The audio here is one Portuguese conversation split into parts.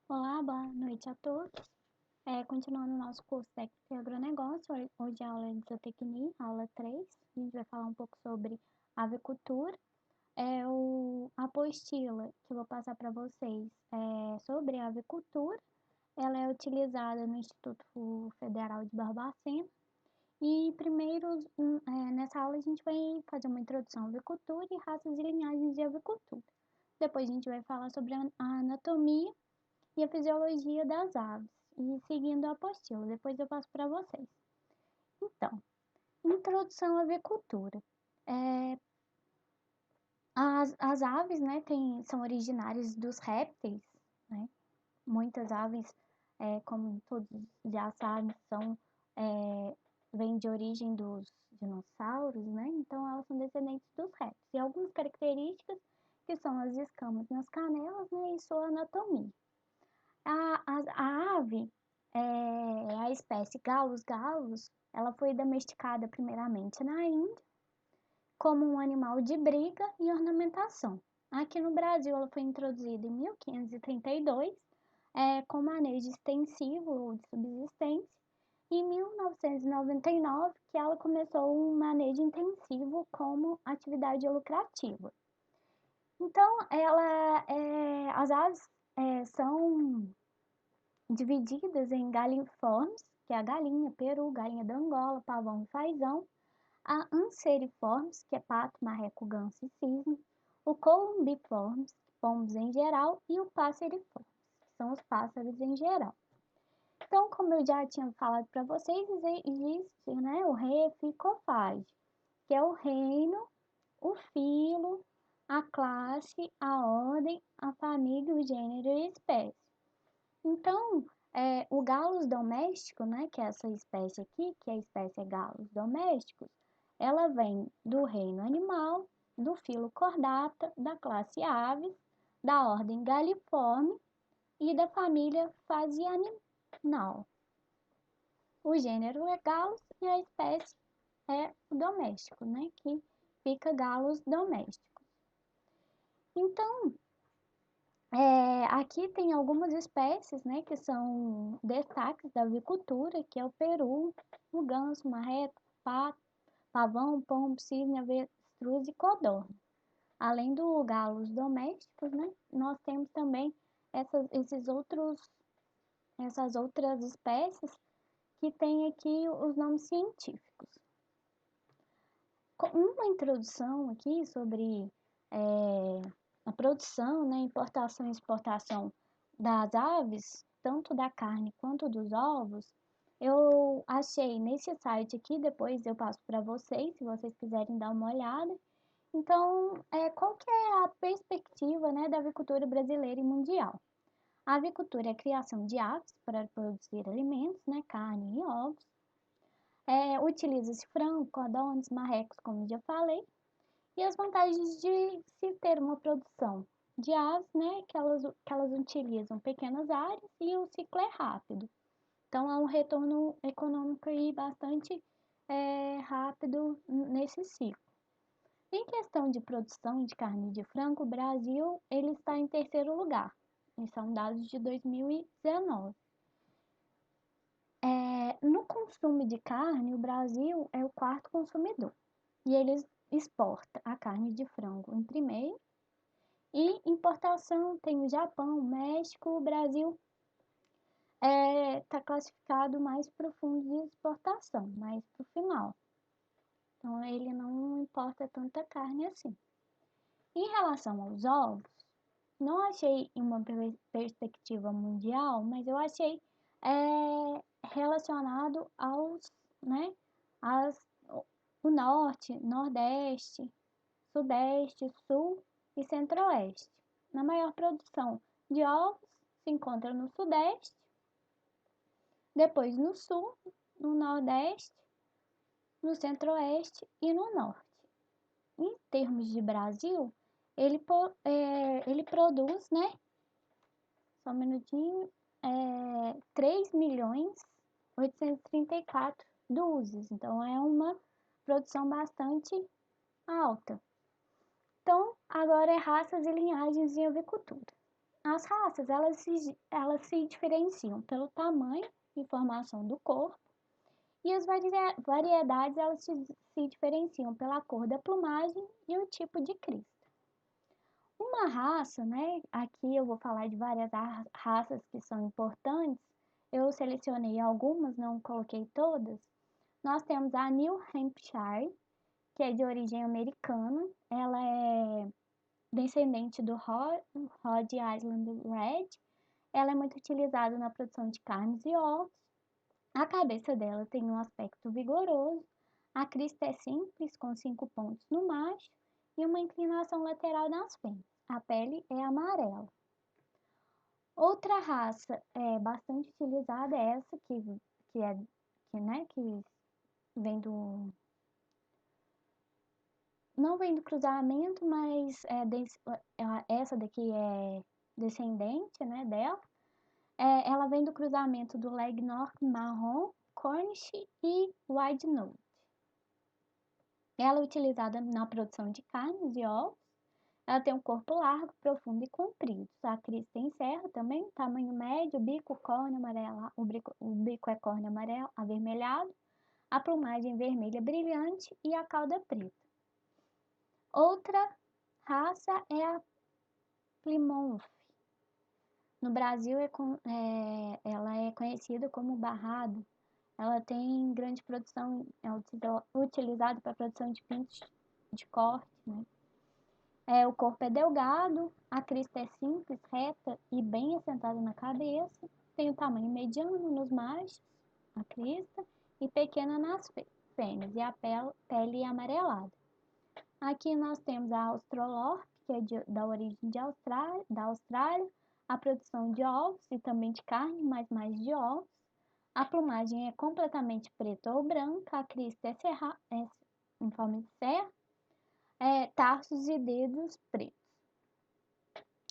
Olá, boa noite a todos. Continuando o nosso curso técnico em agronegócio, hoje é a aula de zootecnia, aula 3. A gente vai falar um pouco sobre avicultura. A apostila que eu vou passar para vocês é sobre a avicultura. Ela é utilizada no Instituto Federal de Barbacena. E primeiro, nessa aula, a gente vai fazer uma introdução à avicultura e raças e linhagens de avicultura. Depois a gente vai falar sobre a anatomia e a fisiologia das aves, e seguindo a apostila. Depois eu passo para vocês. Então, introdução à avicultura. É, as aves, né, são originárias dos répteis, né? Muitas aves, como todos já sabem, vêm de origem dos dinossauros, né? Então elas são descendentes dos répteis. E algumas características que são as escamas nas canelas, né, e sua anatomia. A ave, a espécie Gallus, ela foi domesticada primeiramente na Índia como um animal de briga e ornamentação. Aqui no Brasil, ela foi introduzida em 1532 com manejo extensivo ou de subsistência. E em 1999, que ela começou um manejo intensivo como atividade lucrativa. Então, as aves são divididas em galiniformes, que é a galinha, peru, galinha da Angola, pavão e fazão, a anseriformes, que é pato, marreco, ganso e cisne, o columbiformes, pombos em geral, e o passeriformes, que são os pássaros em geral. Então, como eu já tinha falado para vocês, existe, né, o reficofage, que é o reino, o filo, a classe, a ordem, a família, o gênero e a espécie. Então, o Gallus doméstico, né, que é essa espécie aqui, que é a espécie Gallus domésticos, ela vem do reino animal, do filo Chordata, da classe Aves, da ordem Galliforme e da família Phasianinae. O gênero é Gallus e a espécie é o doméstico, né, que fica Gallus domésticos. Então, aqui tem algumas espécies, né, que são destaques da avicultura, que é o peru, o ganso, marreco, pato, pavão, pombo, cisne, avestruz e codorna. Além do galos domésticos, né, nós temos também essas outras espécies que têm aqui os nomes científicos. Uma introdução aqui sobre a produção, né, importação e exportação das aves, tanto da carne quanto dos ovos, eu achei nesse site aqui, depois eu passo para vocês, se vocês quiserem dar uma olhada. Então, qual que é a perspectiva, né, da avicultura brasileira e mundial? A avicultura é a criação de aves para produzir alimentos, né, carne e ovos. Utiliza-se frango, codornas, marrecos, como já falei, e as vantagens de se ter uma produção de aves, né, que elas utilizam pequenas áreas e o ciclo é rápido. Então, há um retorno econômico aí bastante rápido nesse ciclo. Em questão de produção de carne de frango, o Brasil ele está em terceiro lugar. E são dados de 2019. No consumo de carne, o Brasil é o quarto consumidor. E eles exporta a carne de frango em primeiro. E importação tem o Japão, o México, o Brasil está classificado mais para o fundo de exportação, mais para o final. Então ele não importa tanta carne assim. Em relação aos ovos, não achei em uma perspectiva mundial, mas eu achei relacionado aos, né, as, o norte, nordeste, sudeste, sul e centro-oeste. Na maior produção de ovos se encontra no sudeste, depois no sul, no nordeste, no centro-oeste e no norte. Em termos de Brasil, ele produz, né? Só um minutinho. 3.834 dúzias. Então, é uma produção bastante alta. Então, agora é raças e linhagens de avicultura. As raças, elas se diferenciam pelo tamanho e formação do corpo, e as variedades, elas se diferenciam pela cor da plumagem e o tipo de crista. Uma raça, né? Aqui eu vou falar de várias raças que são importantes. Eu selecionei algumas, não coloquei todas. Nós temos a New Hampshire, que é de origem americana. Ela é descendente do Rhode Island Red. Ela é muito utilizada na produção de carnes e ovos. A cabeça dela tem um aspecto vigoroso. A crista é simples, com 5 pontos no macho e uma inclinação lateral nas fêmeas. A pele é amarela. Outra raça bastante utilizada é essa que vem do não vem do cruzamento, mas essa daqui é descendente, né, dela. Ela vem do cruzamento do Leghorn marrom, Cornish e Wyandotte. Ela é utilizada na produção de carnes e ovos. Ela tem um corpo largo, profundo e comprido. A crista tem serra também, tamanho médio, bico, córnea amarela, o bico é córnea amarelo, avermelhado, a plumagem vermelha brilhante e a cauda preta. Outra raça é a Plymouth. No Brasil, ela é conhecida como barrado. Ela tem grande produção, é utilizada para a produção de pintos de corte, né? O corpo é delgado, a crista é simples, reta e bem assentada na cabeça. Tem o tamanho mediano nos machos, a crista, e pequena nas fêmeas, e a pele é amarelada. Aqui nós temos a Australorp, que é da origem da Austrália, a produção de ovos e também de carne, mas mais de ovos. A plumagem é completamente preta ou branca, a crista é em forma de serra, tarsos e dedos pretos.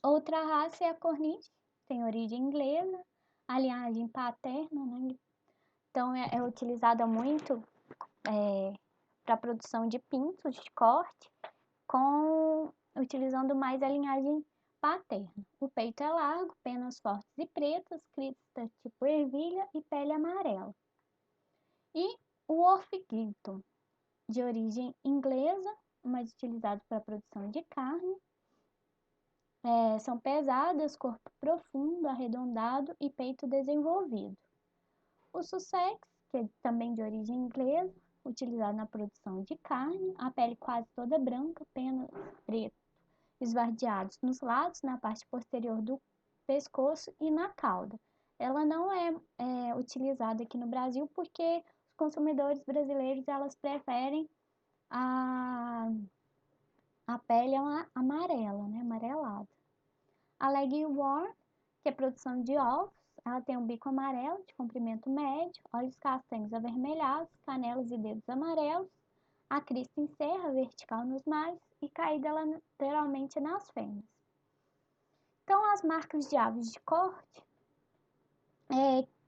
Outra raça é a Cornish, tem origem inglesa, a linhagem paterna, né? Então é utilizada muito para a produção de pintos de corte, utilizando mais a linhagem paterna. O peito é largo, penas fortes e pretas, crista tipo ervilha e pele amarela. E o Orpington, de origem inglesa, mas utilizado para a produção de carne. São pesadas, corpo profundo, arredondado e peito desenvolvido. O Sussex, que é também de origem inglesa, utilizado na produção de carne, a pele quase toda branca, penas preto, esverdeados nos lados, na parte posterior do pescoço e na cauda. Ela não é utilizada aqui no Brasil porque os consumidores brasileiros elas preferem a pele amarela, né, amarelada. A Leghorn, que é produção de ovos, ela tem um bico amarelo de comprimento médio, olhos castanhos avermelhados, canelas e dedos amarelos, a crista em serra vertical nos machos e caída lateralmente nas fêmeas. Então, as marcas de aves de corte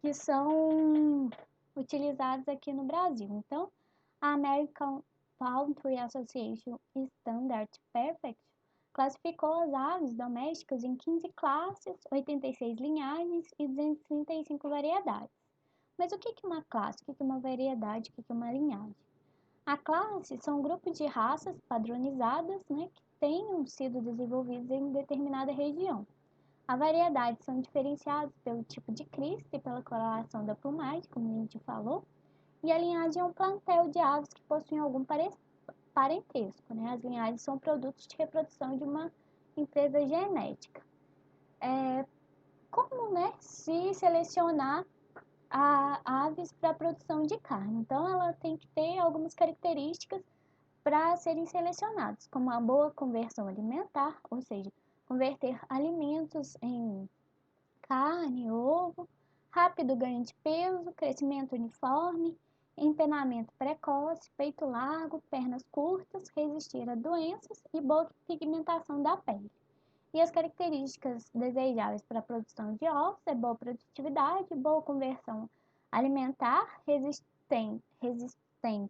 que são utilizadas aqui no Brasil. Então, a American Poultry Association Standard Perfect classificou as aves domésticas em 15 classes, 86 linhagens e 235 variedades. Mas o que é uma classe? O que é uma variedade? O que é uma linhagem? A classe são grupos de raças padronizadas, né, que tenham sido desenvolvidos em determinada região. A variedade são diferenciadas pelo tipo de crista e pela coloração da plumagem, como a gente falou, e a linhagem é um plantel de aves que possuem algum parentesco, né? As linhagens são produtos de reprodução de uma empresa genética. Como, né, se selecionar aves para a produção de carne? Então, ela tem que ter algumas características para serem selecionadas, como a boa conversão alimentar, ou seja, converter alimentos em carne, ovo, rápido ganho de peso, crescimento uniforme, empenamento precoce, peito largo, pernas curtas, resistir a doenças e boa pigmentação da pele. E as características desejáveis para a produção de ovos é boa produtividade, boa conversão alimentar, resistente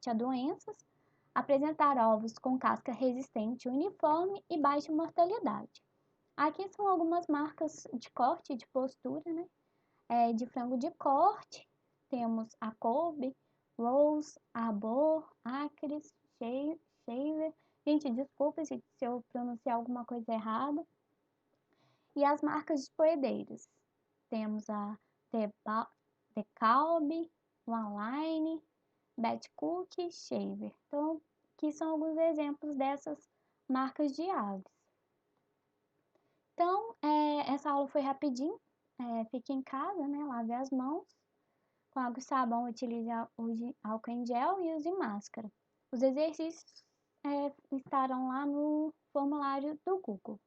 a doenças, apresentar ovos com casca resistente uniforme e baixa mortalidade. Aqui são algumas marcas de corte, de postura, né? De frango de corte, temos a Kobe, Rose, Arbor, Acres, Shaver. Gente, desculpa se eu pronunciar alguma coisa errada. E as marcas de poedeiros. Temos a The Calbe, One Line, Bad Cook, Shaver. Então, aqui são alguns exemplos dessas marcas de aves. Então, essa aula foi rapidinho. Fique em casa, né? Lave as mãos. Com água e sabão, use álcool em gel e use máscara. Os exercícios estarão lá no formulário do Google.